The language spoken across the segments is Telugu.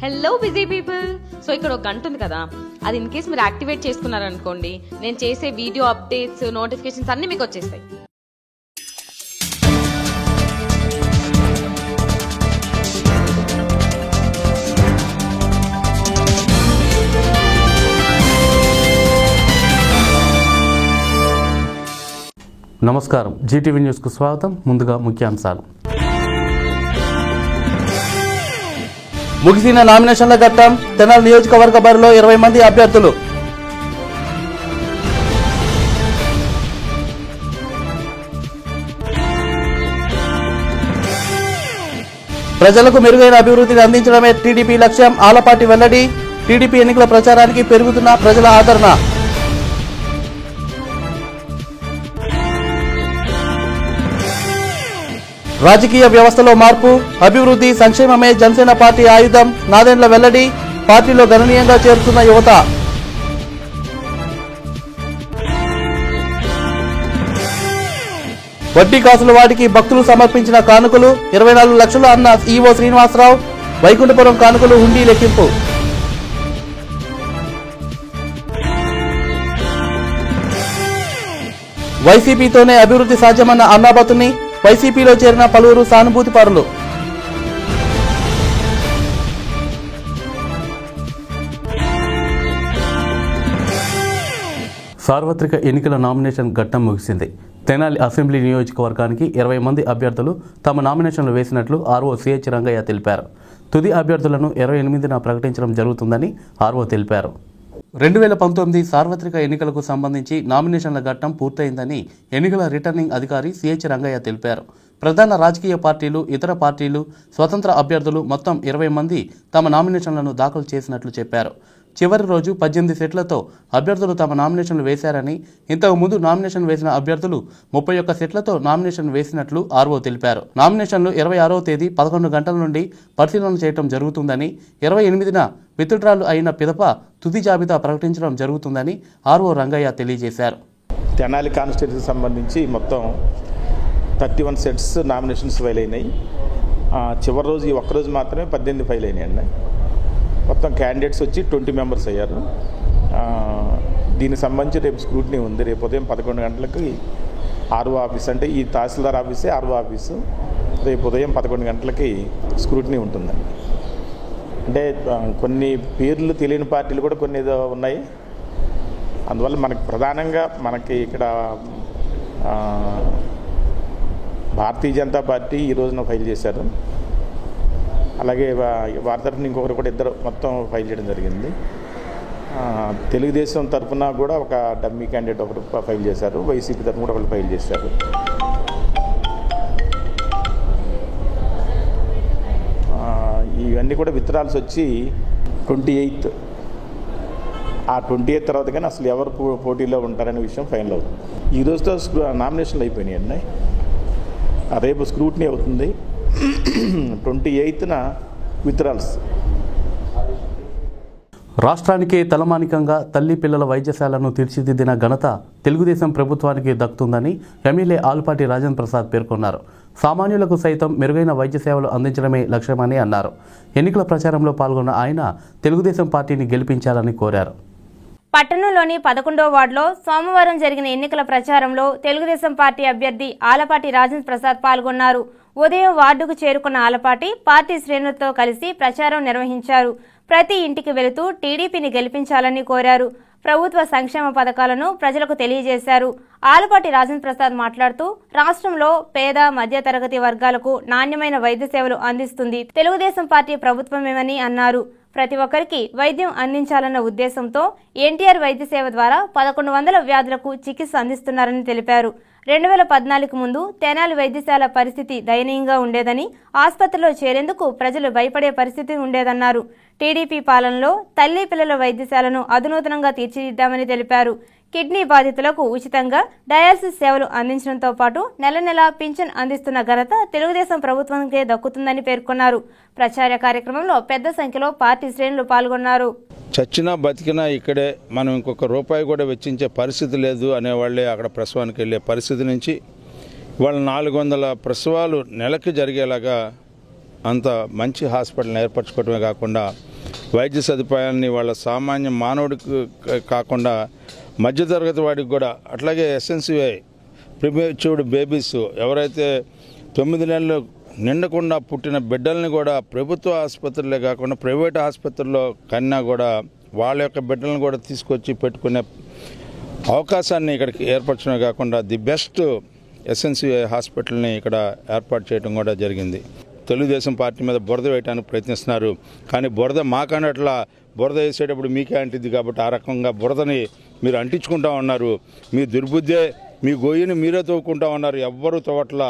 Hello busy people. సో ఇక్కడ ఒక గంట ఉంది కదా, అది ఇన్ కేస్ మీరు యాక్టివేట్ చేసుకున్నారనుకోండి, నేను చేసే వీడియో అప్డేట్స్ నోటిఫికేషన్స్ అన్నీ మీకు వచ్చేస్తాయి. నమస్కారం, జీటీవీ న్యూస్కు స్వాగతం. ముందుగా ముఖ్యాంశాలు. ముగిసిన నామినేషన్ల ఘట్టం. తెనాలి నియోజకవర్గ బరిలో 20 మంది అభ్యర్థులు. ప్రజలకు మెరుగైన అభివృద్ధిని అందించడమే టీడీపీ లక్ష్యం. ఆలపాటి వెల్లడి. టీడీపీ ఎన్నికల ప్రచారానికి పెరుగుతున్న ప్రజల ఆదరణ. రాజకీయ వ్యవస్థలో మార్పు, అభివృద్ధి, సంక్షేమమే జనసేన పార్టీ ఆయుధం. నాదెండ్ల వెల్లడి. పార్టీలో గణనీయంగా చేరుతున్న యువత. వడ్డీ కాసుల వాడికి భక్తులు సమర్పించిన కానుకలు 24 లక్షలు అన్న ఈవో శ్రీనివాసరావు. వైకుంఠపురం కానుకలు హుండీ లెక్కింపు. వైసీపీతోనే అభివృద్ధి సాధ్యమన్న అన్నాబతుని. వైసీపీలో చేరిన పలువురు సానుభూతి పరులు. సార్వత్రిక ఎన్నికల నామినేషన్ ఘట్టం ముగిసింది. తెనాలి అసెంబ్లీ నియోజకవర్గానికి 20 మంది అభ్యర్థులు తమ నామినేషన్లు వేసినట్లు ఆర్ఓ సిహెచ్ రంగయ్య తెలిపారు. తుది అభ్యర్థులను 28న ప్రకటించడం జరుగుతుందని ఆర్ఓ తెలిపారు. 2019 సార్వత్రిక ఎన్నికలకు సంబంధించి నామినేషన్ల ఘట్టం పూర్తయిందని ఎన్నికల రిటర్నింగ్ అధికారి సిహెచ్ రంగయ్య తెలిపారు. ప్రధాన రాజకీయ పార్టీలు, ఇతర పార్టీలు, స్వతంత్ర అభ్యర్థులు మొత్తం 20 మంది తమ నామినేషన్లను దాఖలు చేసినట్లు చెప్పారు. చివరి రోజు 18 సెట్లతో అభ్యర్థులు తమ నామినేషన్లు వేశారని, ఇంతకు ముందు నామినేషన్ వేసిన అభ్యర్థులు 31 సెట్లతో నామినేషన్ వేసినట్లు ఆర్ఓ తెలిపారు. నామినేషన్లు 26వ తేదీ 11 గంటల నుండి పరిశీలన చేయడం జరుగుతుందని, 28న విత్డ్రాలు అయిన పిదప తుది జాబితా ప్రకటించడం జరుగుతుందని ఆర్ఓ రంగయ్య తెలియజేశారు. తెనాలి కాన్స్టిట్యూన్సీకి సంబంధించి మొత్తం 31 సెట్స్ నామినేషన్స్ ఫైల్ అయినాయి. చివరి రోజు ఈ ఒక్కరోజు మాత్రమే 18 ఫైల్ అయినాయండి. మొత్తం క్యాండిడేట్స్ వచ్చి 20 మెంబర్స్ అయ్యారు. దీనికి సంబంధించి రేపు స్క్రూటినీ ఉంది. రేపు ఉదయం 11 గంటలకి ఆర్ఓ ఆఫీస్, అంటే ఈ తహసీల్దార్ ఆఫీసే ఆర్ఓ ఆఫీసు, రేపు ఉదయం 11 గంటలకి స్క్రూటినీ ఉంటుందండి. అంటే కొన్ని పేర్లు తెలియని పార్టీలు కూడా కొన్ని ఏదో ఉన్నాయి. అందువల్ల మనకి ప్రధానంగా మనకి ఇక్కడ భారతీయ జనతా పార్టీ ఈ రోజున ఫైల్ చేశారు. అలాగే వారి తరఫున ఇంకొకరు కూడా ఇద్దరు మొత్తం ఫైల్ చేయడం జరిగింది. తెలుగుదేశం తరఫున కూడా ఒక డమ్మీ క్యాండిడేట్ ఒకరు ఫైల్ చేశారు. వైసీపీ తరఫున కూడా ఒకరు ఫైల్ చేశారు. ఇవన్నీ కూడా విత్డ్రాల్స్ వచ్చి 28th. ఆ 28th తర్వాత కానీ అసలు ఎవరు పోటీలో ఉంటారనే విషయం ఫైనల్ అవుతుంది. ఈ రోజుతో నామినేషన్లు అయిపోయినాయండి. రేపు స్క్రూటినీ అవుతుంది. 28న విత్డ్రాల్స్. రాష్ట్రానికే తలమానికంగా తల్లి పిల్లల వైద్యశాలను తీర్చిదిద్దిన ఘనత తెలుగుదేశం ప్రభుత్వానికి దక్కుతుందని ఎమ్మెల్యే ఆలపాటి రాజేంద్ర ప్రసాద్ పేర్కొన్నారు. సామాన్యులకు సైతం మెరుగైన వైద్య సేవలు అందించడమే లక్ష్యమని అన్నారు. ఎన్నికల ప్రచారంలో పాల్గొన్న ఆయన తెలుగుదేశం పార్టీని గెలిపించాలని కోరారు. పట్టణంలోని 11వ వార్డులో సోమవారం జరిగిన ఎన్నికల ప్రచారంలో తెలుగుదేశం పార్టీ అభ్యర్థి ఆలపాటి రాజేంద్ర ప్రసాద్ పాల్గొన్నారు. ఉదయం వార్డుకు చేరుకున్న ఆలపాటి పార్టీ శ్రేణులతో కలిసి ప్రచారం నిర్వహించారు. ప్రతి ఇంటికి వెళుతూ టీడీపీని గెలిపించాలని కోరారు. ప్రభుత్వ సంక్షేమ పథకాలను ప్రజలకు తెలియజేశారు. ఆలపాటి రాజేంద్ర ప్రసాద్ మాట్లాడుతూ రాష్ట్రంలో పేద మధ్యతరగతి వర్గాలకు నాణ్యమైన వైద్య సేవలు అందిస్తుంది తెలుగుదేశం పార్టీ ప్రభుత్వమేమని అన్నారు. ప్రతి ఒక్కరికి వైద్యం అందించాలన్న ఉద్దేశంతో ఎన్టీఆర్ వైద్య సేవ ద్వారా 1100 వ్యాధులకు చికిత్స అందిస్తున్నారని తెలిపారు. 2014 ముందు తెనాలి వైద్యశాల పరిస్థితి దయనీయంగా ఉండేదని, ఆసుపత్రిలో చేరేందుకు ప్రజలు భయపడే పరిస్థితి ఉండేదన్నారు. టీడీపీ పాలనలో తల్లి పిల్లల వైద్యశాలను అధునూతనంగా తీర్చిదిద్దామని తెలిపారు. కిడ్నీ బాధితులకు ఉచితంగా డయాలసిస్ సేవలు అందించడంతో పాటు నెల నెలా పింఛన్ అందిస్తున్న ఘనత తెలుగుదేశం ప్రభుత్వానికే దక్కుతుందని పేర్కొన్నారు. ప్రచార కార్యక్రమంలో పెద్ద సంఖ్యలో పార్టీ శ్రేణులు పాల్గొన్నారు. చచ్చినా బతికినా ఇక్కడే, మనం ఇంకొక రూపాయి కూడా వెచ్చించే పరిస్థితి లేదు అనేవాళ్లే అక్కడ ప్రసవానికి వెళ్ళే పరిస్థితి నుంచి వాళ్ళ 400 ప్రసవాలు నెలకి జరిగేలాగా అంత మంచి హాస్పిటల్ని ఏర్పరచుకోవడమే కాకుండా వైద్య సదుపాయాన్ని వాళ్ళ సామాన్య మానవుడికి కాకుండా మధ్యతరగతి వాడికి కూడా, అట్లాగే ఎస్ఎన్సిఐ ప్రిమేచ్యూర్డ్ బేబీస్ ఎవరైతే 9 నెలలు నిండకుండా పుట్టిన బిడ్డల్ని కూడా ప్రభుత్వ ఆసుపత్రులే కాకుండా ప్రైవేట్ ఆసుపత్రుల్లో కన్నా కూడా వాళ్ళ యొక్క బిడ్డలను కూడా తీసుకొచ్చి పెట్టుకునే అవకాశాన్ని ఇక్కడికి ఏర్పరచడమే కాకుండా ది బెస్ట్ ఎస్ఎన్సిఐ హాస్పిటల్ని ఇక్కడ ఏర్పాటు చేయడం కూడా జరిగింది. తెలుగుదేశం పార్టీ మీద బురద వేయడానికి ప్రయత్నిస్తున్నారు, కానీ బురద మాకన్నట్లా బురద వేసేటప్పుడు మీకే అంటిద్ది కాబట్టి ఆ రకంగా బురదని మీరు అంటించుకుంటా ఉన్నారు. మీ దుర్బుద్ధే మీ గొయ్యిని మీరే తవ్వుకుంటా ఉన్నారు. ఎవ్వరూ తవ్వట్లా,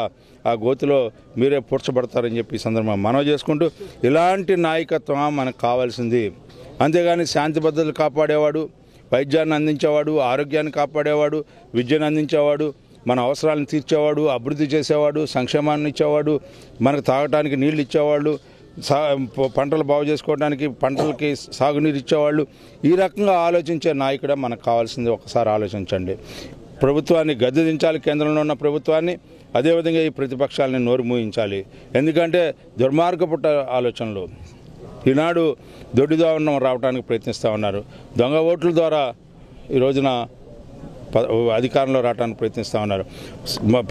ఆ గోతిలో మీరే పూడ్చబడతారని చెప్పి ఈ సందర్భంగా మనవి చేసుకుంటూ, ఇలాంటి నాయకత్వం మనకు కావాల్సింది. అంతేగాని శాంతి భద్రతలు కాపాడేవాడు, వైద్యాన్ని అందించేవాడు, ఆరోగ్యాన్ని కాపాడేవాడు, విద్యను అందించేవాడు, మన అవసరాలను తీర్చేవాడు, అభివృద్ధి చేసేవాడు, సంక్షేమాన్ని ఇచ్చేవాడు, మనకు తాగడానికి నీళ్ళు ఇచ్చేవాళ్ళు, పంటలు బాగు చేసుకోవడానికి పంటలకి సాగునీరు ఇచ్చేవాళ్ళు, ఈ రకంగా ఆలోచించే నాయకుడే మనకు కావాల్సింది. ఒకసారి ఆలోచించండి. ప్రభుత్వాన్ని గద్దెదించాలి, కేంద్రంలో ఉన్న ప్రభుత్వాన్ని. అదేవిధంగా ఈ ప్రతిపక్షాలని నోరు మూయించాలి. ఎందుకంటే దుర్మార్గపు ఆలోచనలు ఈనాడు దొడ్డిదావనం రావడానికి ప్రయత్నిస్తూ ఉన్నారు. దొంగ ఓట్ల ద్వారా ఈ రోజున అధికారంలో రావడానికి ప్రయత్నిస్తూ ఉన్నారు.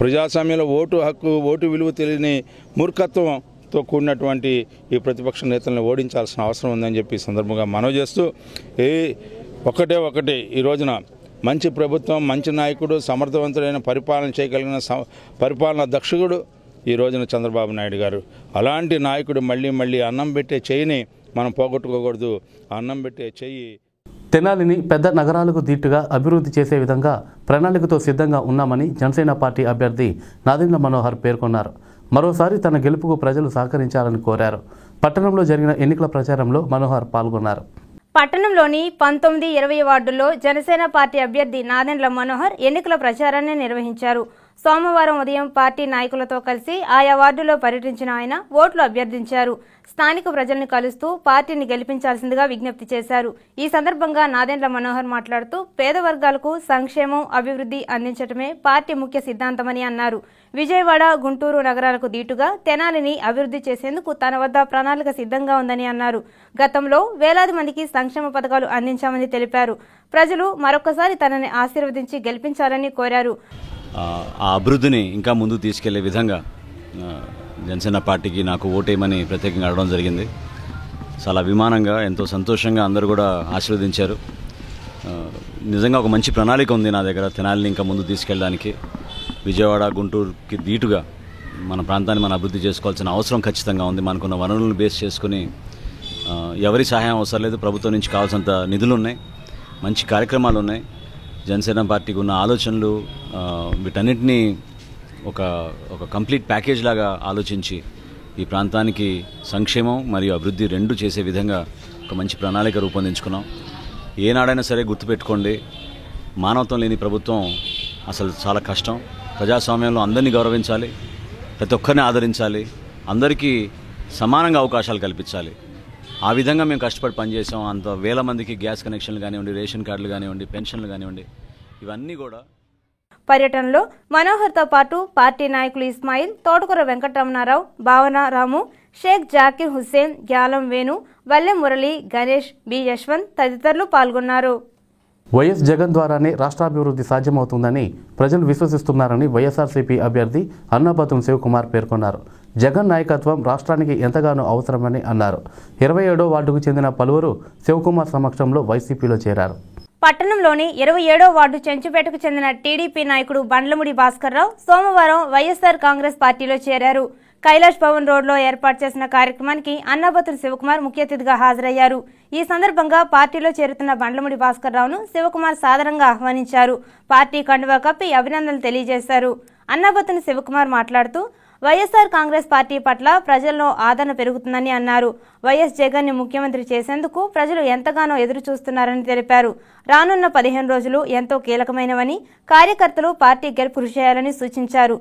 ప్రజాస్వామ్యంలో ఓటు హక్కు, ఓటు విలువ తెలియని మూర్ఖత్వంతో కూడినటువంటి ఈ ప్రతిపక్ష నేతలను ఓడించాల్సిన అవసరం ఉందని చెప్పి ఈ సందర్భంగా మనవి చేస్తూ, ఒకటే ఈ రోజున మంచి ప్రభుత్వం, మంచి నాయకుడు, సమర్థవంతుడైన పరిపాలన చేయగలిగిన పరిపాలనా దక్షకుడు ఈ రోజున చంద్రబాబు నాయుడు గారు. అలాంటి నాయకుడు మళ్ళీ అన్నం పెట్టే చెయ్యిని మనం పోగొట్టుకోకూడదు. అన్నం పెట్టే చెయ్యి తెనాలిని పెద్ద నగరాలకు దీటుగా అభివృద్ధి చేసే విధంగా ప్రణాళికతో సిద్ధంగా ఉన్నామని జనసేన పార్టీ అభ్యర్థి నాదెండ్ల మనోహర్ పేర్కొన్నారు. మరోసారి తన గెలుపుకు ప్రజలు సహకరించాలని కోరారు. పట్టణంలో జరిగిన ఎన్నికల ప్రచారంలో మనోహర్ పాల్గొన్నారు. పట్టణంలోని 19, 20 వార్డుల్లో జనసేన పార్టీ అభ్యర్థి నాదెండ్ల మనోహర్ ఎన్నికల ప్రచారాన్ని నిర్వహించారు. సోమవారం ఉదయం పార్టీ నాయకులతో కలిసి ఆయా వార్డులో పర్యటించిన ఆయన ఓట్లు అభ్యర్థించారు. స్థానిక ప్రజలను కలుస్తూ పార్టీని గెలిపించాల్సిందిగా విజ్ఞప్తి చేశారు. ఈ సందర్భంగా నాదెండ్ల మనోహర్ మాట్లాడుతూ పేద వర్గాలకు సంక్షేమం, అభివృద్ధి అందించడమే పార్టీ ముఖ్య సిద్ధాంతమని అన్నారు. విజయవాడ, గుంటూరు నగరాలకు దీటుగా తెనాలిని అభివృద్ధి చేసేందుకు తన వద్ద ప్రణాళిక సిద్ధంగా ఉందని అన్నారు. గతంలో వేలాది మందికి సంక్షేమ పథకాలు అందించామని తెలిపారు. ప్రజలు మరొకసారి తనని ఆశీర్వదించి గెలిపించాలని కోరారు. ఆ అభివృద్ధిని ఇంకా ముందుకు తీసుకెళ్లే విధంగా జనసేన పార్టీకి నాకు ఓటేయమని ప్రత్యేకంగా అడగడం జరిగింది. చాలా అభిమానంగా, ఎంతో సంతోషంగా అందరూ కూడా ఆశీర్వదించారు. నిజంగా ఒక మంచి ప్రణాళిక ఉంది నా దగ్గర తెనాలిని ఇంకా ముందుకు తీసుకెళ్ళడానికి. విజయవాడ, గుంటూరుకి దీటుగా మన ప్రాంతాన్ని మనం అభివృద్ధి చేసుకోవాల్సిన అవసరం ఖచ్చితంగా ఉంది. మనకున్న వనరులను బేస్ చేసుకుని ఎవరి సహాయం అవసరం లేదు. ప్రభుత్వం నుంచి కావాల్సినంత నిధులు ఉన్నాయి, మంచి కార్యక్రమాలు ఉన్నాయి. జనసేన పార్టీకి ఉన్న ఆలోచనలు వీటన్నిటినీ ఒక కంప్లీట్ ప్యాకేజ్ లాగా ఆలోచించి ఈ ప్రాంతానికి సంక్షేమం మరియు అభివృద్ధి రెండు చేసే విధంగా ఒక మంచి ప్రణాళిక రూపొందించుకున్నాం. ఏనాడైనా సరే గుర్తుపెట్టుకోండి, మానవత్వం లేని ప్రభుత్వం అసలు చాలా కష్టం. ప్రజాస్వామ్యంలో అందరినీ గౌరవించాలి, ప్రతి ఒక్కరిని ఆదరించాలి, అందరికీ సమానంగా అవకాశాలు కల్పించాలి. ఆ విధంగా మేము కష్టపడి పనిచేసాం. అంత వేల మందికి గ్యాస్ కనెక్షన్లు కానివ్వండి, రేషన్ కార్డులు కానివ్వండి, పెన్షన్లు కానివ్వండి, ఇవన్నీ కూడా. పర్యటనలో మనోహర్తో పాటు పార్టీ నాయకులు ఇస్మాయిల్, తోటకూర వెంకటరమణారావు, భావన రాము, షేక్ జాకిర్ హుస్సేన్, గ్యాలం వేణు, వల్లె మురళి, గణేష్, బి యశ్వంత్ తదితరులు పాల్గొన్నారు. వైఎస్ జగన్ ద్వారానే రాష్ట్రాభివృద్ధి సాధ్యమవుతుందని ప్రజలు విశ్వసిస్తున్నారని వైఎస్ఆర్సీపీ అభ్యర్థి అన్నాబతుం శివకుమార్ పేర్కొన్నారు. జగన్ నాయకత్వం రాష్ట్రానికి ఎంతగానో అవసరమని అన్నారు. 27వ వార్డుకు చెందిన పలువురు శివకుమార్ సమక్షంలో వైసీపీలో చేరారు. పట్టణంలోని 27వ వార్డు చెంచుపేటకు చెందిన టీడీపీ నాయకుడు బండ్లముడి భాస్కర్రావు సోమవారం వైఎస్ఆర్ కాంగ్రెస్ పార్టీలో చేరారు. కైలాష్ భవన్ రోడ్లో ఏర్పాటు చేసిన కార్యక్రమానికి అన్నాబతుం శివకుమార్ ముఖ్య అతిథిగా హాజరయ్యారు. ఈ సందర్భంగా పార్టీలో చేరుతున్న బండ్లముడి భాస్కర్రావును శివకుమార్ సాదరంగా ఆహ్వానించారు. పార్టీ కండువా కప్పి అభినందనలు తెలియజేశారు. అన్నాబతుం శివకుమార్ మాట్లాడుతూ వైఎస్ఆర్ కాంగ్రెస్ పార్టీ పట్ల ప్రజల్లో ఆదరణ పెరుగుతుందని అన్నారు. వైఎస్ జగన్ ని ముఖ్యమంత్రి చేసేందుకు ప్రజలు ఎంతగానో ఎదురు చూస్తున్నారని తెలిపారు. రానున్న 15 రోజులు ఎంతో కీలకమైనవని, కార్యకర్తలు పార్టీ గెలుపు కృషి చేయాలని సూచించారు.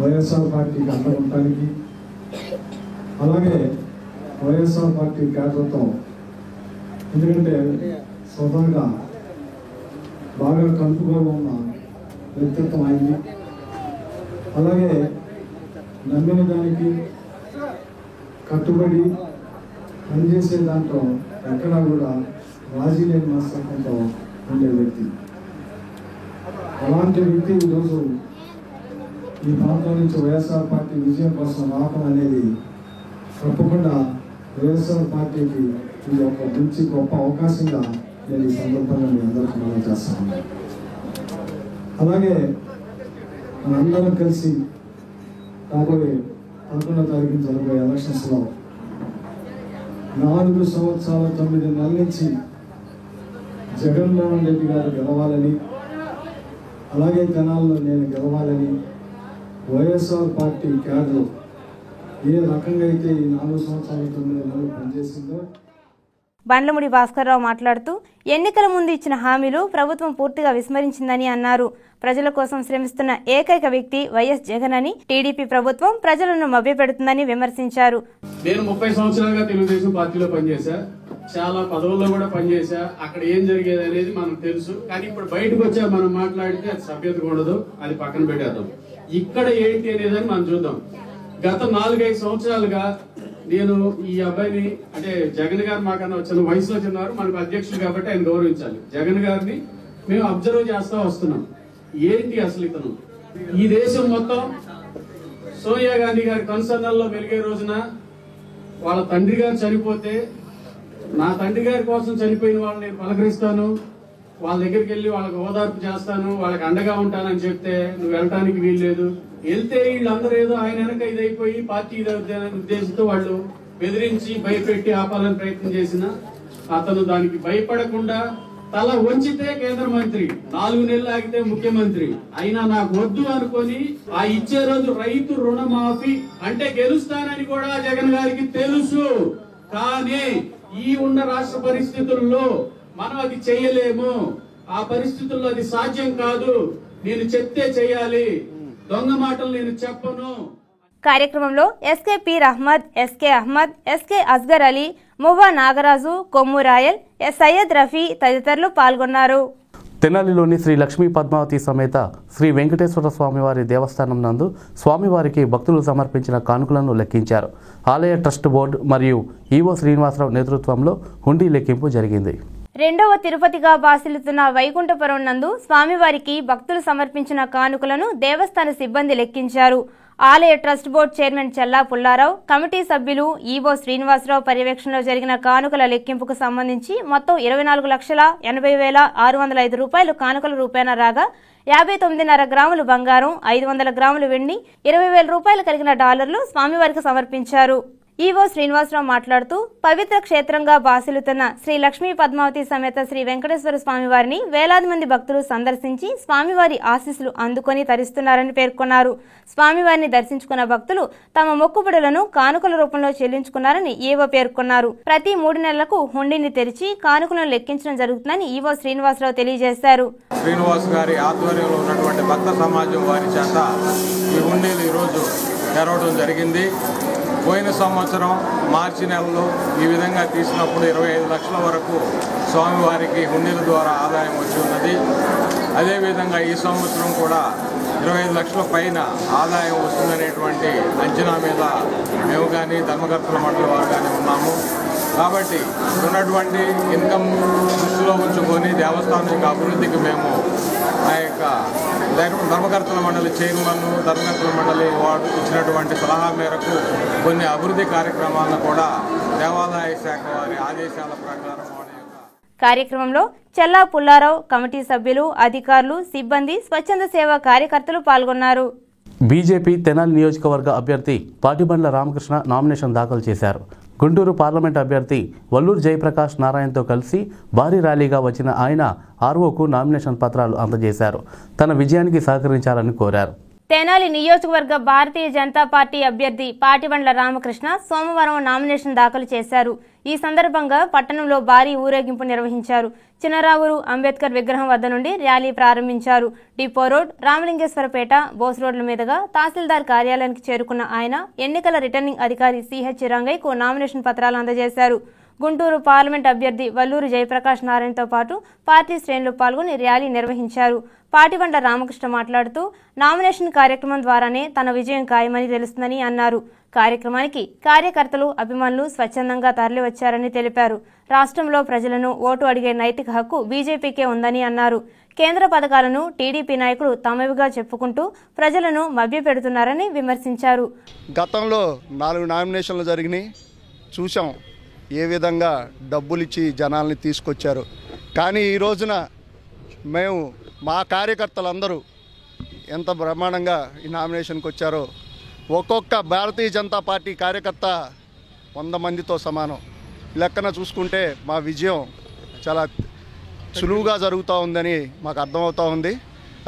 వైఎస్ఆర్ పార్టీకి అండగా ఉండడానికి, అలాగే వైఎస్ఆర్ పార్టీ కేడర్తో, ఎందుకంటే స్వతంగా బాగా కలుపుగా ఉన్న వ్యక్తిత్వం అయింది. అలాగే నమ్మిన దానికి కట్టుబడి పనిచేసే దాంట్లో ఎక్కడా కూడా రాజీ లేని మనస్తత్వంతో ఉండే వ్యక్తి. అలాంటి వ్యక్తి ఈరోజు ఈ ప్రాంతం నుంచి వైఎస్ఆర్ పార్టీ విజయం కోసం రావడం అనేది తప్పకుండా వైఎస్ఆర్ పార్టీకి ఇది ఒక మంచి గొప్ప అవకాశంగా నేను ఈ సందర్భంగా మీ అందరికీ మనం చేస్తాను. అలాగే మనందరం కలిసి రాబోయే 11వ తారీఖున జరగబోయే ఎలక్షన్స్లో 4 సంవత్సరాల 9 నెలల నుంచి జగన్మోహన్ రెడ్డి గారు గెలవాలని, అలాగే తెనాల్లో నేను గెలవాలని వైఎస్ఆర్ పార్టీ క్యాడర్ ఏ రకంగా అయితే ఈ 4 సంవత్సరాల 9 నెలలు పనిచేసిందో. బండ్లమూడి భాస్కర్రావు మాట్లాడుతూ ఎన్నికల ముందు ఇచ్చిన హామీలు ప్రభుత్వం పూర్తిగా విస్మరించిందని అన్నారు. ప్రజల కోసం శ్రమిస్తున్న ఏకైక వ్యక్తి వైఎస్ జగన్ అని, టీడీపీ ప్రభుత్వం ప్రజలను మభ్యపెడుతుందని విమర్శించారు. నేను 30 సంవత్సరాలుగా తెలుగుదేశం పార్టీలో పనిచేశా, చాలా పదవుల్లో కూడా పనిచేశా. అక్కడ ఏం జరిగేది అనేది మనకు తెలుసు. కానీ ఇప్పుడు బయటకు వచ్చా మనం మాట్లాడితే అది సభ్యతగా ఉండదు, అది పక్కన పెట్టేద్దాం. ఇక్కడ ఏంటి అనేది మనం చూద్దాం. గత 4-5 సంవత్సరాలుగా నేను ఈ అబ్బాయిని, అంటే జగన్ గారు మాకన్నా చిన్న వయసులో చిన్నారు, మనకు అధ్యక్షులు కాబట్టి ఆయన గౌరవించాలి. జగన్ గారిని మేము అబ్జర్వ్ చేస్తా వస్తున్నాం. ఏంటి అసలు ఇతను ఈ దేశం మొత్తం సోనియా గాంధీ గారి కన్సర్నల్లో వెలిగే రోజున వాళ్ళ తండ్రి గారు చనిపోతే, నా తండ్రి గారి కోసం చనిపోయిన వాళ్ళని నేను పలకరిస్తాను, వాళ్ళ దగ్గరికి వెళ్ళి వాళ్ళకి ఓదార్పు చేస్తాను, వాళ్ళకి అండగా ఉంటానని చెప్తే నువ్వు వెళ్ళటానికి వీల్లేదు. వెళ్తే వీళ్ళందరూ ఏదో ఆయన వెనక ఇదైపోయి పార్టీ ఉద్దేశంతో వాళ్ళు బెదిరించి భయపెట్టి ఆపాలని ప్రయత్నం చేసిన అతను దానికి భయపడకుండా తల వంచితే కేంద్ర మంత్రి, 4 నెలలు ఆగితే ముఖ్యమంత్రి అయినా నాకు వద్దు అనుకొని ఆ ఇచ్చే రోజు రైతు రుణమాఫీ అంటే గెలుస్తానని కూడా జగన్ గారికి తెలుసు. కానీ ఈ ఉన్న రాష్ట్ర పరిస్థితుల్లో మనం అది చేయలేము, ఆ పరిస్థితుల్లో అది సాధ్యం కాదు, నేను చెప్తే చేయాలి, దొంగ మాటలు నేను చెప్పను. కార్యక్రమంలో SK Peer Ahmed, SK Ahmed, SK Asgar Ali, Muvva Nagaraju, Kommu Royal, S Syed Rafi తదితరులు పాల్గొన్నారు. తెనాలిలోని శ్రీ లక్ష్మీ పద్మావతి సమేత శ్రీ వెంకటేశ్వర స్వామివారి దేవస్థానం నందు స్వామివారికి భక్తులు సమర్పించిన కానుకలను లెక్కించారు. ఆలయ ట్రస్ట్ బోర్డు మరియు ఈవో శ్రీనివాసరావు నేతృత్వంలో హుండీ లెక్కింపు జరిగింది. రెండవ తిరుపతిగా బాసిల్లుతున్న వైకుంఠపురం నందు స్వామివారికి భక్తులు సమర్పించిన కానుకలను దేవస్థాన సిబ్బంది లెక్కించారు. ఆలయ ట్రస్ట్ బోర్డు చైర్మన్ చెల్లా పుల్లారావు, కమిటీ సభ్యులు ఈవో శ్రీనివాసరావు పర్యవేక్షణలో జరిగిన కానుకల లెక్కింపుకు సంబంధించి మొత్తం 24,80,605 రూపాయలు కానుకల రూపేణా రాగా 59.5 గ్రాములు బంగారం, 500 గ్రాములు వెండి, 20,000 రూపాయలు కలిగిన డాలర్లు స్వామివారికి సమర్పించారు. ఈవో శ్రీనివాసరావు మాట్లాడుతూ పవిత్ర క్షేత్రంగా బాసిల్లుతున్న శ్రీ లక్ష్మీ పద్మావతి సమేత శ్రీ వెంకటేశ్వర స్వామివారిని వేలాది మంది భక్తులు సందర్శించి స్వామివారి ఆశీస్సులు అందుకొని తరిస్తున్నారని పేర్కొన్నారు. స్వామివారిని దర్శించుకున్న భక్తులు తమ మొక్కుబడులను కానుకల రూపంలో చెల్లించుకున్నారని ఈవో పేర్కొన్నారు. ప్రతి 3 నెలలకు హుండీని తెరిచి కానుకలను లెక్కించడం జరుగుతుందని ఈవో శ్రీనివాసరావు తెలియజేశారు. శ్రీనివాస్ గారి ఆధ్వర్యంలో ఉన్నటువంటి భక్త సమాజం వారి చేత ఈ హుండీలు ఈరోజు తెరవడం జరిగింది. పోయిన సంవత్సరం మార్చి నెలలో ఈ విధంగా తీసినప్పుడు 25 లక్షల వరకు స్వామివారికి హుండీల ద్వారా ఆదాయం వచ్చి ఉన్నది. అదేవిధంగా ఈ సంవత్సరం కూడా 25 లక్షల పైన ఆదాయం వస్తుందనేటువంటి అంచనా మీద మేము కానీ ధర్మకర్తల మండలి వారు కానీ ఉన్నాము. కాబట్టి ఉన్నటువంటి ఇన్కమ్ దృష్టిలో ఉంచుకొని దేవస్థానం యొక్క అభివృద్ధికి మేము ఆ యొక్క ధర్మకర్తల మండలి చైర్మన్, ధర్మకర్తల మండలి వారు ఇచ్చినటువంటి సలహా మేరకు కొన్ని అభివృద్ధి కార్యక్రమాలను కూడా దేవాదాయ శాఖ వారి ఆదేశాల ప్రకారం కార్యక్రమంలో చెల్లా పుల్లారావు, కమిటీ సభ్యులు, అధికారులు, సిబ్బంది, స్వచ్ఛంద సేవా కార్యకర్తలు పాల్గొన్నారు. బీజేపీ తెనాలి నియోజకవర్గ అభ్యర్థి పాటిబండ్ల రామకృష్ణ నామినేషన్ దాఖలు చేశారు. గుంటూరు పార్లమెంట్ అభ్యర్థి వల్లూరు జయప్రకాష్ నారాయణతో కలిసి భారీ ర్యాలీగా వచ్చిన ఆయన ఆర్ఓకు నామినేషన్ పత్రాలు అందజేశారు. తన విజయానికి సహకరించాలని కోరారు. తెనాలి నియోజకవర్గ భారతీయ జనతా పార్టీ అభ్యర్థి పాటిబండ్ల రామకృష్ణ సోమవారం నామినేషన్ దాఖలు చేశారు. ఈ సందర్భంగా పట్టణంలో భారీ ఊరేగింపు నిర్వహించారు. చినరావూరు అంబేద్కర్ విగ్రహం వద్ద నుండి ర్యాలీ ప్రారంభించారు. డిపో రోడ్, రామలింగేశ్వరపేట, బోస్ రోడ్ల మీదుగా తహసీల్దార్ కార్యాలయానికి చేరుకున్న ఆయన ఎన్నికల రిటర్నింగ్ అధికారి సిహెచ్ రంగయ్యకు నామినేషన్ పత్రాలు అందజేశారు. గుంటూరు పార్లమెంట్ అభ్యర్థి వల్లూరు జయప్రకాష్ నారాయణతో పాటు పార్టీ శ్రేణులు పాల్గొని ర్యాలీ నిర్వహించారు. పాటిబండ్ల రామకృష్ణ మాట్లాడుతూ నామినేషన్ కార్యక్రమం ద్వారానే తన విజయం ఖాయమని తెలుస్తుందని అన్నారు. కార్యక్రమానికి కార్యకర్తలు, అభిమానులు స్వచ్ఛందంగా తరలివచ్చారని తెలిపారు. రాష్ట్రంలో ప్రజలను ఓటు అడిగే నైతిక హక్కు బీజేపీకే ఉందని అన్నారు. కేంద్ర పథకాలను టీడీపీ నాయకులు తమవిగా చెప్పుకుంటూ ప్రజలను మభ్యపెడుతున్నారని విమర్శించారు. గతంలో 4 నామినేషన్లు జరిగినాయి, చూసాం ఏ విధంగా డబ్బులిచ్చి జనాల్ని తీసుకొచ్చారు. కానీ ఈ రోజున మేము మా కార్యకర్తలందరూ ఎంత బ్రహ్మాండంగా ఈ నామినేషన్కి వచ్చారో. ఒక్కొక్క భారతీయ జనతా పార్టీ కార్యకర్త 100 మందితో సమానం. లెక్కన చూసుకుంటే మా విజయం చాలా సులువుగా జరుగుతూ ఉందని మాకు అర్థమవుతూ ఉంది.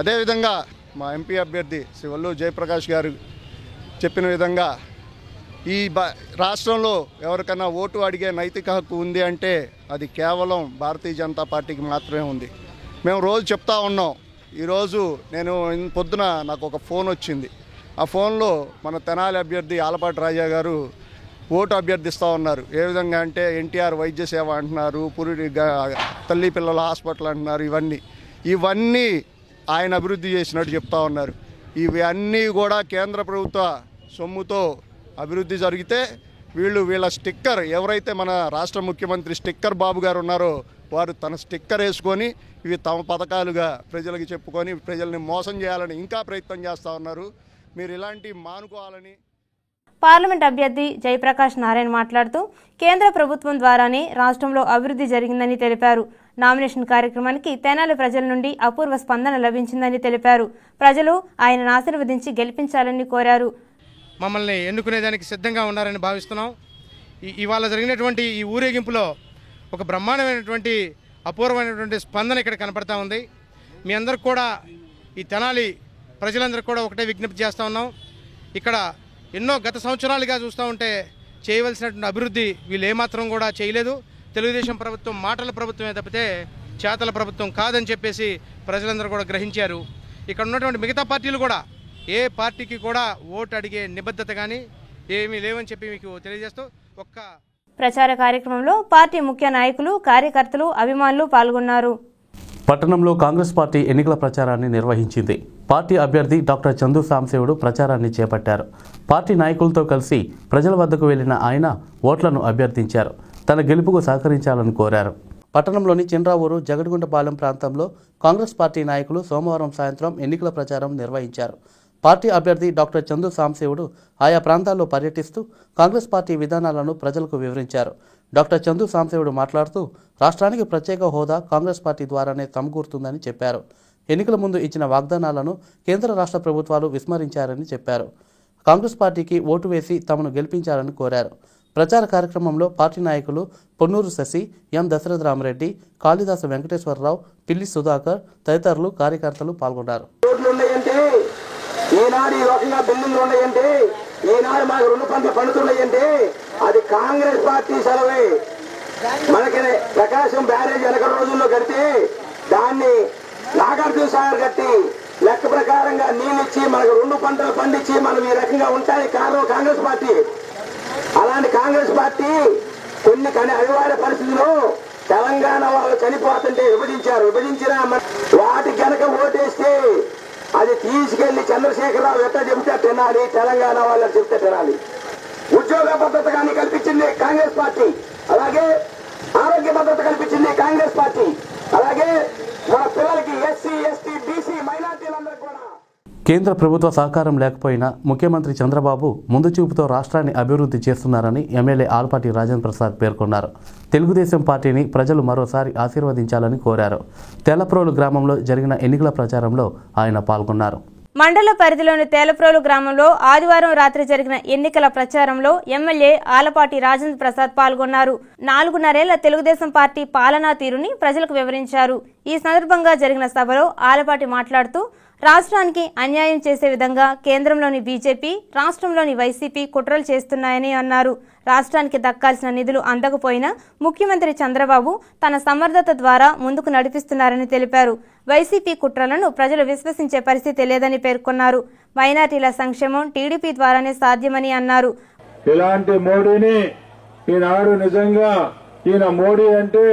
అదేవిధంగా మా ఎంపీ అభ్యర్థి శ్రీ వల్లూరు జయప్రకాష్ గారు చెప్పిన విధంగా ఈ రాష్ట్రంలో ఎవరికైనా ఓటు అడిగే నైతిక హక్కు ఉంది అంటే అది కేవలం భారతీయ జనతా పార్టీకి మాత్రమే ఉంది. మేము రోజు చెప్తా ఉన్నాం. ఈరోజు నేను పొద్దున నాకు ఒక ఫోన్ వచ్చింది. ఆ ఫోన్లో మన తెనాలి అభ్యర్థి ఆలపాటి రాజా గారు ఓటు అభ్యర్థిస్తూ ఉన్నారు. ఏ విధంగా అంటే ఎన్టీఆర్ వైద్య సేవ అంటున్నారు, పురుడి తల్లి పిల్లల హాస్పిటల్ అంటున్నారు. ఇవన్నీ ఆయన అభివృద్ధి చేసినట్టు చెప్తా ఉన్నారు. ఇవి అన్నీ కూడా కేంద్ర ప్రభుత్వ సొమ్ముతో అభివృద్ధి జరిగితే వీళ్ళ స్టిక్కర్, ఎవరైతే మన రాష్ట్ర ముఖ్యమంత్రి స్టిక్కర్ బాబు గారు ఉన్నారో వారు తన స్టిక్కర్ వేసుకొని ఇవి తమ పథకాలుగా ప్రజలకు చెప్పుకొని ప్రజల్ని మోసం చేయాలని ఇంకా ప్రయత్నం చేస్తూ ఉన్నారు. మీరు ఇలాంటి మానుకోవాలని. పార్లమెంట్ అభ్యర్థి జయప్రకాష్ నారాయణ మాట్లాడుతూ కేంద్ర ప్రభుత్వం ద్వారానే రాష్ట్రంలో అభివృద్ధి జరిగిందని తెలిపారు. నామినేషన్ కార్యక్రమానికి తెనాలి ప్రజల నుండి అపూర్వ స్పందన లభించిందని తెలిపారు. ప్రజలు ఆయనను ఆశీర్వదించి గెలిపించాలని కోరారు. మమ్మల్ని ఎన్నుకునేదానికి సిద్ధంగా ఉన్నారని భావిస్తున్నాం. ఇవాళ జరిగినటువంటి ఈ ఊరేగింపులో ఒక బ్రహ్మాండమైనటువంటి అపూర్వమైనటువంటి స్పందన ఇక్కడ కనపడతా ఉంది. మీ అందరికి కూడా, ఈ తెనాలి ప్రజలందరికీ కూడా ఒకటే విజ్ఞప్తి చేస్తూ ఉన్నాం. ఇక్కడ ఎన్నో గత సంవత్సరాలుగా చూస్తూ ఉంటే చేయవలసినటువంటి అభివృద్ధి వీళ్ళు ఏమాత్రం కూడా చేయలేదు. తెలుగుదేశం ప్రభుత్వం మాటల ప్రభుత్వమే తప్పితే చేతల ప్రభుత్వం కాదని చెప్పేసి ప్రజలందరూ కూడా గ్రహించారు. ఇక్కడ ఉన్నటువంటి మిగతా పార్టీలు కూడా ఏ పార్టీకి కూడా ఓటు అడిగే నిబద్ధత కానీ ఏమీ లేవని చెప్పి మీకు తెలియజేస్తూ ప్రచార కార్యక్రమంలో పార్టీ ముఖ్య నాయకులు, కార్యకర్తలు, అభిమానులు పాల్గొన్నారు. పట్టణంలో కాంగ్రెస్ పార్టీ ఎన్నికల ప్రచారాన్ని నిర్వహించింది. పార్టీ అభ్యర్థి డాక్టర్ చందు సాంబశివుడు ప్రచారాన్ని చేపట్టారు. పార్టీ నాయకులతో కలిసి ప్రజల వద్దకు వెళ్లిన ఆయన ఓట్లను అభ్యర్థించారు. తన గెలుపుకు సహకరించాలని కోరారు. పట్టణంలోని చిన్రావూరు, జగడిగుంటపాలెం ప్రాంతంలో కాంగ్రెస్ పార్టీ నాయకులు సోమవారం సాయంత్రం ఎన్నికల ప్రచారం నిర్వహించారు. పార్టీ అభ్యర్థి డాక్టర్ చందు సాంబశివుడు ఆయా ప్రాంతాల్లో పర్యటిస్తూ కాంగ్రెస్ పార్టీ విధానాలను ప్రజలకు వివరించారు. డాక్టర్ చందు సాంబశివుడు మాట్లాడుతూ రాష్ట్రానికి ప్రత్యేక హోదా కాంగ్రెస్ పార్టీ ద్వారానే సమకూరుతుందని చెప్పారు. ఎన్నికల ముందు ఇచ్చిన వాగ్దానాలను కేంద్ర రాష్ట్ర ప్రభుత్వాలు విస్మరించారని చెప్పారు. కాంగ్రెస్ పార్టీకి ఓటు వేసి తమను గెలిపించాలని కోరారు. ప్రచార కార్యక్రమంలో పార్టీ నాయకులు పొన్నూరు శశి, ఎం దశరథ రామరెడ్డి, కాళిదాస వెంకటేశ్వరరావు, పిల్లి సుధాకర్ తదితరులు కార్యకర్తలు పాల్గొన్నారు. ఈనాడు ఈ రకంగా బిల్డింగ్లు ఉన్నాయంటే, ఈనాడు మాకు 2 పంటలు పండుతున్నాయంటే అది కాంగ్రెస్ పార్టీ సెలవే. మనకి ప్రకాశం బ్యారేజ్ వెనక రోజుల్లో కడితే దాన్ని నాగార్జున సాగర్ కట్టి లెక్క ప్రకారంగా నీళ్ళిచ్చి మనకు 2 పంటలు పండించి మనం ఈ రకంగా ఉంటాయి కారణం కాంగ్రెస్ పార్టీ. అలాంటి కాంగ్రెస్ పార్టీ కొన్ని అనివార్య పరిస్థితుల్లో తెలంగాణ వాళ్ళు చనిపోతుంటే విభజించిన వాటి గనక ఓటేస్తే అది తీసుకెళ్లి చంద్రశేఖరరావు ఎట్లా చెబితే తినాలి, తెలంగాణ వాళ్ళని చెబితే తినాలి. ఉద్యోగ భద్రత కానీ కల్పించింది కాంగ్రెస్ పార్టీ, అలాగే ఆరోగ్య భద్రత కల్పించింది కాంగ్రెస్ పార్టీ, అలాగే మన పిల్లలకి ఎస్సీ, ఎస్టీ, బీసీ, మైనార్టీలందరికీ కూడా. కేంద్ర ప్రభుత్వ సహకారం లేకపోయినా ముఖ్యమంత్రి చంద్రబాబు ముందు చూపుతో రాష్ట్రాన్ని అభివృద్ధి చేస్తున్నారని ఎమ్మెల్యే ఆలపాటి రాజేంద్ర ప్రసాద్ పేర్కొన్నారు. తెలుగుదేశం పార్టీని ప్రజలు మరోసారి ఆశీర్వదించాలని కోరారు. తెల్లప్రోలు గ్రామంలో జరిగిన ఎన్నికల ప్రచారంలో ఆయన పాల్గొన్నారు. మండల పరిధిలోని తేలప్రోలు గ్రామంలో ఆదివారం రాత్రి జరిగిన ఎన్నికల ప్రచారంలో ఎమ్మెల్యే ఆలపాటి రాజేంద్ర ప్రసాద్ పాల్గొన్నారు. 4.5 ఏళ్ల తెలుగుదేశం పార్టీ పాలనా తీరుని ప్రజలకు వివరించారు. ఈ సందర్భంగా జరిగిన సభలో ఆలపాటి మాట్లాడుతూ రాష్ట్రానికి అన్యాయం చేసే విధంగా కేంద్రంలోని బీజేపీ, రాష్ట్రంలోని వైసీపీ కుట్రలు చేస్తున్నాయని అన్నారు. రాష్ట్రానికి దక్కాల్సిన నిధులు అందకపోయినా ముఖ్యమంత్రి చంద్రబాబు తన సమర్థత ద్వారా ముందుకు నడిపిస్తున్నారని తెలిపారు. వైసీపీ కుట్రలను ప్రజలు విశ్వసించే పరిస్థితి లేదని పేర్కొన్నారు. మైనార్టీల సంక్షేమం టీడీపీ ద్వారానే సాధ్యమని అన్నారు. ఇలాంటి మోడీని ఈనాడు నిజంగా ఈయన మోడీ అంటే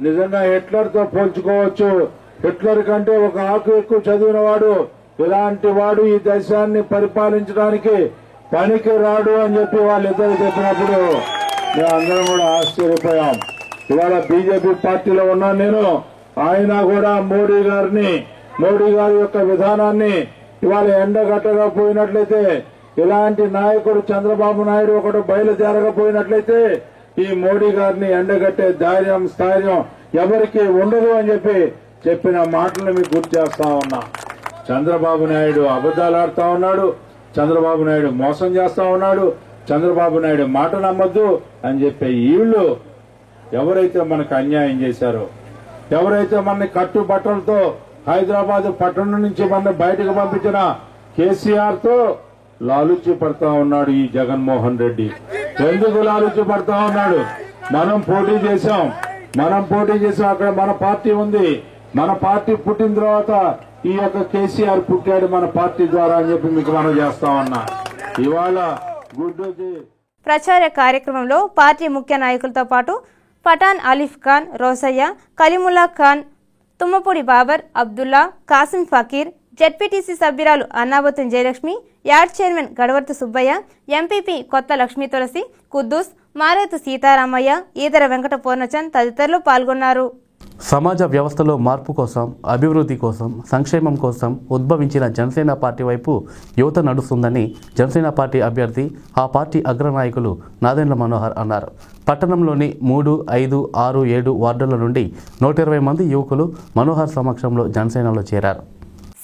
నిజంగా హిట్లర్తో పోల్చుకోవచ్చు. హిట్లర్ కంటే ఒక ఆకు ఎక్కువ చదివిన వాడు, ఇలాంటి వాడు ఈ దేశాన్ని పరిపాలించడానికి పనికి రాడు అని చెప్పి వాళ్ళిద్దరు చెప్పినప్పుడు మేమందరం కూడా ఆశ్చర్యపోయాం. ఇవాళ బీజేపీ పార్టీలో ఉన్నాను నేను. ఆయన కూడా మోడీ గారి యొక్క విధానాన్ని ఇవాళ ఎండగట్టకపోయినట్లయితే, ఇలాంటి నాయకుడు చంద్రబాబు నాయుడు ఒకడు బయలుదేరకపోయినట్లయితే ఈ మోడీ గారిని ఎండగట్టే ధైర్యం స్థైర్యం ఎవరికి ఉండదు అని చెప్పిన మాటలు మీకు గుర్తు చేస్తా ఉన్నా. చంద్రబాబు నాయుడు అబద్దాలు ఆడుతా ఉన్నాడు, చంద్రబాబు నాయుడు మోసం చేస్తా ఉన్నాడు, చంద్రబాబు నాయుడు మాట నమ్మద్దు అని చెప్పే వీళ్ళు ఎవరైతే మనకు అన్యాయం చేశారో, ఎవరైతే మనని కట్టుబట్టలతో హైదరాబాద్ పట్టణం నుంచి మన బయటకు పంపించిన కేసీఆర్ తో లాలుచి పడతా ఉన్నాడు ఈ జగన్మోహన్ రెడ్డి. ఎందుకు లాలుచి పడతా ఉన్నాడు? మనం పోటీ చేశాం, అక్కడ మన పార్టీ ఉంది. మన పార్టీ పుట్టిన తర్వాత ఈ యొక్క కేసీఆర్ పుట్టాడు మన పార్టీ ద్వారా అని చెప్పి మీకు మనం చేస్తా ఉన్నా. ఇవాళ గుడ్డూకి ప్రచార కార్యక్రమంలో పార్టీ ముఖ్య నాయకులతో పాటు పఠాన్ ఆలిఫ్ ఖాన్, రోసయ్య, కలీముల్లా ఖాన్, తుమ్మపూడి బాబర్, అబ్దుల్లా, కాసిం ఫకీర్, జెడ్పీటీసీ సభ్యురాలు Annabathun Jayalakshmi, yard chairman Gadavarthi Subbaiah, MPP Kotha Lakshmi తులసి, కుద్దూస్, మారేతు సీతారామయ్య, ఈదర వెంకట పూర్ణచంద్ తదితరులు పాల్గొన్నారు. సమాజ వ్యవస్థలో మార్పు కోసం, అభివృద్ధి కోసం, సంక్షేమం కోసం ఉద్భవించిన జనసేన పార్టీ వైపు యువత నడుస్తుందని జనసేన పార్టీ అభ్యర్థి, ఆ పార్టీ అగ్రనాయకులు నాదెండ్ల మనోహర్ అన్నారు. పట్టణంలోని 3, 5, 6, 7 వార్డుల నుండి 120 మంది యువకులు మనోహర్ సమక్షంలో జనసేనలో చేరారు.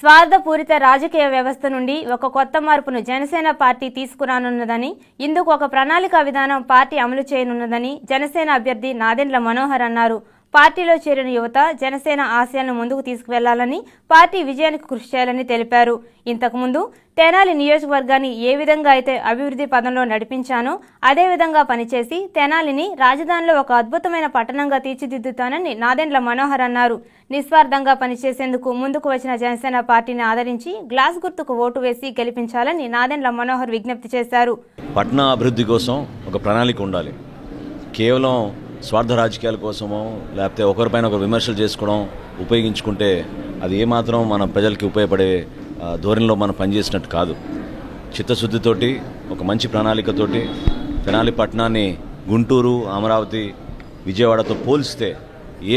స్వార్థపూరిత రాజకీయ వ్యవస్థ నుండి ఒక కొత్త మార్పును జనసేన పార్టీ తీసుకురానున్నదని, ఇందుకు ఒక ప్రణాళిక విధానం పార్టీ అమలు చేయనున్నదని జనసేన అభ్యర్థి నాదెండ్ల మనోహర్ అన్నారు. పార్టీలో చేరిన యువత జనసేన ఆశయాలను ముందుకు తీసుకువెళ్లాలని, పార్టీ విజయానికి కృషి చేయాలని తెలిపారు. ఇంతకుముందు తెనాలి నియోజకవర్గాన్ని ఏ విధంగా అయితే అభివృద్ధి పదంలో నడిపించానో అదే విధంగా పనిచేసి తెనాలిని రాజధానిలో ఒక అద్భుతమైన పట్టణంగా తీర్చిదిద్దుతానని నాదెండ్ల మనోహర్ అన్నారు. నిస్వార్థంగా పనిచేసేందుకు ముందుకు వచ్చిన జనసేన పార్టీని ఆదరించి గ్లాస్ గుర్తుకు ఓటు వేసి గెలిపించాలని నాదెండ్ల మనోహర్ విజ్ఞప్తి చేశారు. పట్టణ అభివృద్ధి కోసం ఒక ప్రణాళిక ఉండాలి. కేవలం స్వార్థ రాజకీయాల కోసమో లేకపోతే ఒకరిపైన ఒకరు విమర్శలు చేసుకోవడం ఉపయోగించుకుంటే అది ఏమాత్రం మన ప్రజలకి ఉపయోగపడే ధోరణిలో మనం పనిచేసినట్టు కాదు. చిత్తశుద్ధితోటి ఒక మంచి ప్రణాళికతోటి తెనాలి పట్టణాన్ని గుంటూరు, అమరావతి, విజయవాడతో పోల్చితే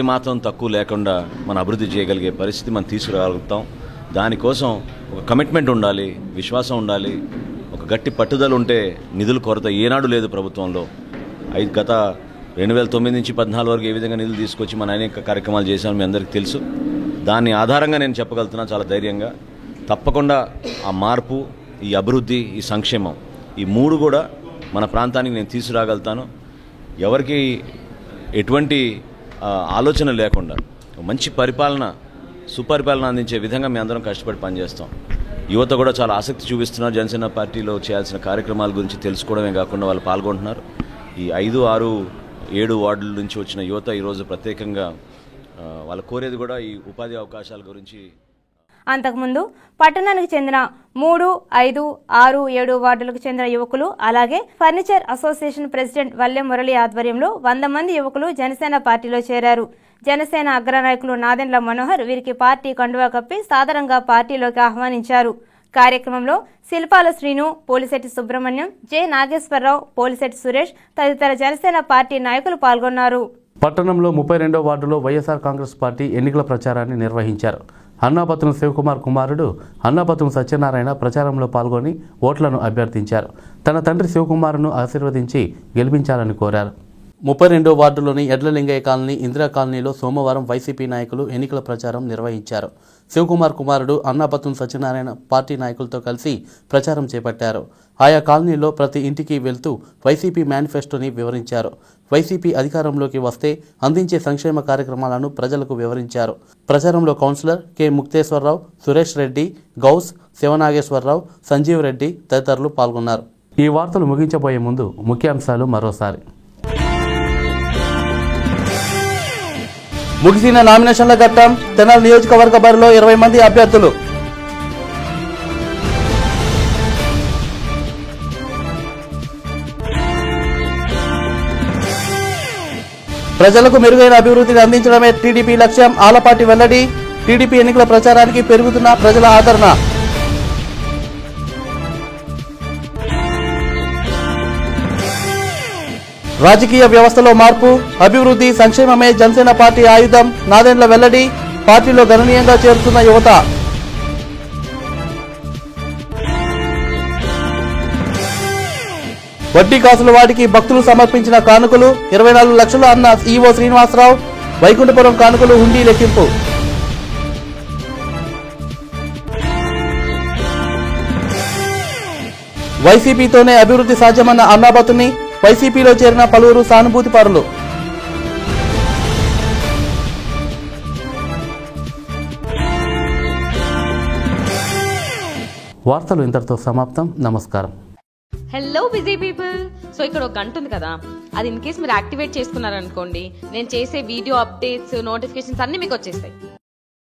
ఏమాత్రం తక్కువ లేకుండా మన అభివృద్ధి చేయగలిగే పరిస్థితి మనం తీసుకురాగలుగుతాం. దానికోసం ఒక కమిట్మెంట్ ఉండాలి, విశ్వాసం ఉండాలి, ఒక గట్టి పట్టుదల ఉంటే నిధుల కొరత ఏనాడు లేదు ప్రభుత్వంలో. గత 2009 నుంచి 2014 వరకు ఏ విధంగా నిధులు తీసుకొచ్చి మన అనేక కార్యక్రమాలు చేశామని మీ అందరికీ తెలుసు. దాని ఆధారంగా నేను చెప్పగలుగుతున్నా చాలా ధైర్యంగా. తప్పకుండా ఆ మార్పు, ఈ అభివృద్ధి, ఈ సంక్షేమం, ఈ 3 కూడా మన ప్రాంతానికి నేను తీసుకురాగలుగుతాను. ఎవరికి ఎటువంటి ఆలోచన లేకుండా మంచి పరిపాలన, సుపరిపాలన అందించే విధంగా మేము అందరం కష్టపడి పనిచేస్తాం. యువత కూడా చాలా ఆసక్తి చూపిస్తున్నారు. జనసేన పార్టీలో చేయాల్సిన కార్యక్రమాల గురించి తెలుసుకోవడమే కాకుండా వాళ్ళు పాల్గొంటున్నారు. ఈ 5, 6, 7 వార్డుల నుంచి వచ్చిన యువత ఈరోజు ప్రత్యేకంగా వాళ్ళు కోరేది కూడా ఈ ఉపాధి అవకాశాల గురించి. అంతకుముందు పట్టణానికి చెందిన 3, 5, 6, 7 వార్డులకు చెందిన యువకులు, అలాగే ఫర్నిచర్ అసోసియేషన్ ప్రెసిడెంట్ వల్లె మురళి ఆధ్వర్యంలో 100 మంది యువకులు జనసేన పార్టీలో చేరారు. జనసేన అగ్రనాయకులు నాదెండ్ల మనోహర్ వీరికి పార్టీ కండువా కప్పి సాదరంగా పార్టీలోకి ఆహ్వానించారు. కార్యక్రమంలో శిల్పాల శ్రీను, పోలిశెట్టి సుబ్రహ్మణ్యం, జె నాగేశ్వరరావు, పోలిశెట్టి సురేష్ తదితర జనసేన పార్టీ నాయకులు పాల్గొన్నారు. పట్టణంలో 32వ వార్డులో వైఎస్ఆర్ కాంగ్రెస్ పార్టీ ఎన్నికల ప్రచారాన్ని నిర్వహించారు. అన్నాబతుం శివకుమార్ కుమారుడు అన్నాబతుం సత్యనారాయణ ప్రచారంలో పాల్గొని ఓట్లను అభ్యర్థించారు. తన తండ్రి శివకుమార్ను ఆశీర్వదించి గెలిపించాలని కోరారు. 32వ వార్డులోని ఎడ్లలింగయ్య కాలనీ, ఇందిరా కాలనీలో సోమవారం వైసీపీ నాయకులు ఎన్నికల ప్రచారం నిర్వహించారు. శివకుమార్ కుమారుడు అన్నాబతుం సత్యనారాయణ పార్టీ నాయకులతో కలిసి ప్రచారం చేపట్టారు. ఆయా కాలనీలో ప్రతి ఇంటికి వెళ్తూ వైసీపీ మేనిఫెస్టోని వివరించారు. వైసీపీ అధికారంలోకి వస్తే అందించే సంక్షేమ కార్యక్రమాలను ప్రజలకు వివరించారు. ప్రచారంలో కౌన్సిలర్ కె ముక్తేశ్వరరావు, సురేష్ రెడ్డి, గౌస్, శివనాగేశ్వరరావు, సంజీవ్ రెడ్డి తదితరులు పాల్గొన్నారు. ఈ వార్తలు ముగించబోయే ముందు ముఖ్యాంశాలు మరోసారి. ముగిసిన నామినేషన్ల ఘట్టం. తెనాలి నియోజకవర్గ బరిలో 20 మంది అభ్యర్థులు. ప్రజలకు మెరుగైన అభివృద్ధిని అందించడమే టీడీపీ లక్ష్యం. ఆలపాటి వెల్లడి. టీడీపీ ఎన్నికల ప్రచారానికి పెరుగుతున్న ప్రజల ఆదరణ. రాజకీయ వ్యవస్థలో మార్పు, అభివృద్ధి, సంక్షేమమే జనసేన పార్టీ ఆయుధం. నాదెండ్ల వెల్లడి. పార్టీలో గణనీయంగా చేరుతున్న యువత. వడ్డీ కాసుల వాటికి భక్తులు సమర్పించిన కానుకలు 24 లక్షలు అన్న ఈవో శ్రీనివాసరావు. వైకుంఠపురం కానుకలు హుండీ లెక్కింపు. వైసీపీతోనే అభివృద్ధి సాధ్యమన్న అన్నాబతుని. వైసీపీలో చేరిన పలువురు సానుభూతి పరులు. వార్తలు ఇంతటితో సమాప్తం. నమస్కారం. Hello busy people. సో ఇక్కడ ఒక గంట ఉంది కదా, అది ఇన్ కేస్ మీరు యాక్టివేట్ చేసుకున్నారనుకోండి, నేను చేసే వీడియో అప్డేట్స్, నోటిఫికేషన్స్ అన్ని మీకు వచ్చేస్తాయి.